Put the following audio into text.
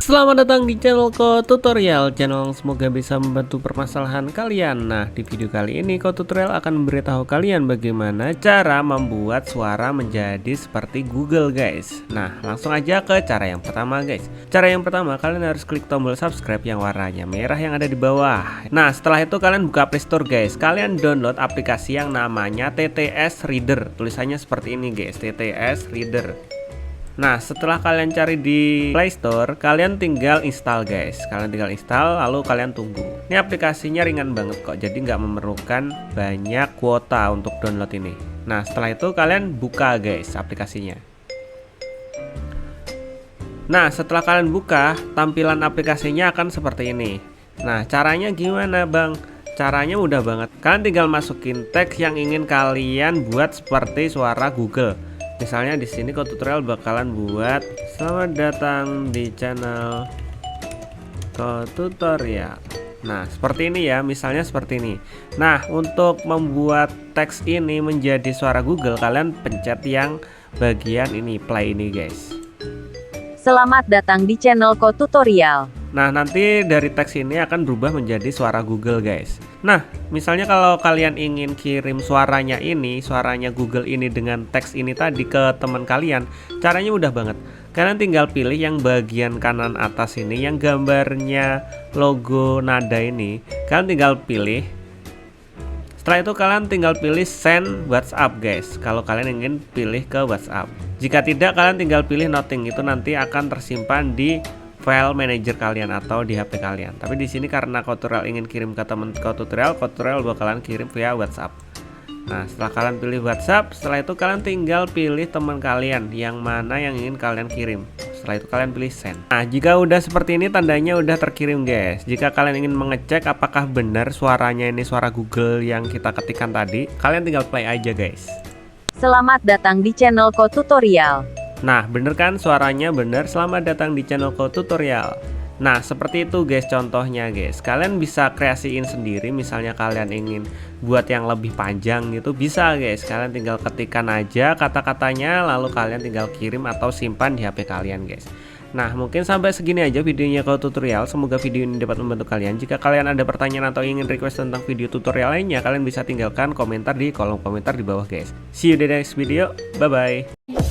Selamat datang di channelku tutorial, channel yang semoga bisa membantu permasalahan kalian. Nah, di video kali ini tutorial akan memberitahu kalian bagaimana cara membuat suara menjadi seperti Google guys. Nah, langsung aja ke cara yang pertama guys. Cara yang pertama, kalian harus klik tombol subscribe yang warnanya merah yang ada di bawah. Nah, setelah itu kalian buka Play Store guys. Kalian download aplikasi yang namanya TTS Reader. Tulisannya seperti ini guys, TTS Reader. Nah, setelah kalian cari di Play Store, kalian tinggal install guys. Kalian tinggal install, lalu kalian tunggu. Ini aplikasinya ringan banget kok, jadi nggak memerlukan banyak kuota untuk download ini. Nah, setelah itu kalian buka guys aplikasinya. Nah, setelah kalian buka, tampilan aplikasinya akan seperti ini. Nah, caranya gimana bang? Caranya mudah banget. Kalian tinggal masukin teks yang ingin kalian buat seperti suara Google. Misalnya di sini tutorial bakalan buat selamat datang di channel tutorial. Nah, seperti ini ya, misalnya seperti ini. Nah, untuk membuat teks ini menjadi suara Google, kalian pencet yang bagian ini, play ini guys. Selamat datang di channel tutorial. Nah, nanti dari teks ini akan berubah menjadi suara Google guys. Nah, misalnya kalau kalian ingin kirim suaranya Google ini dengan teks ini tadi ke teman kalian, caranya mudah banget. Kalian tinggal pilih yang bagian kanan atas ini, yang gambarnya logo nada ini. Kalian tinggal pilih. Setelah itu kalian tinggal pilih send WhatsApp guys. Kalau kalian ingin pilih ke WhatsApp. Jika tidak, kalian tinggal pilih nothing. Itu nanti akan tersimpan di file manager kalian atau di HP kalian. Tapi di sini karena tutorial ingin kirim ke teman tutorial bakalan kirim via WhatsApp. Nah, setelah kalian pilih WhatsApp, setelah itu kalian tinggal pilih teman kalian yang mana yang ingin kalian kirim. Setelah itu kalian pilih send. Nah, jika udah seperti ini tandanya udah terkirim guys. Jika kalian ingin mengecek apakah benar suaranya ini suara Google yang kita ketikkan tadi, kalian tinggal play aja guys. Selamat datang di channel tutorial. Nah, bener kan suaranya bener. Selamat datang di channelku tutorial. Nah, seperti itu guys contohnya guys. Kalian bisa kreasiin sendiri. Misalnya kalian ingin buat yang lebih panjang gitu, bisa guys. Kalian tinggal ketikkan aja kata-katanya, lalu kalian tinggal kirim atau simpan di HP kalian guys. Nah, mungkin sampai segini aja videonya tutorial. Semoga video ini dapat membantu kalian. Jika kalian ada pertanyaan atau ingin request tentang video tutorial lainnya, kalian bisa tinggalkan komentar di kolom komentar di bawah guys. See you di next video. Bye bye.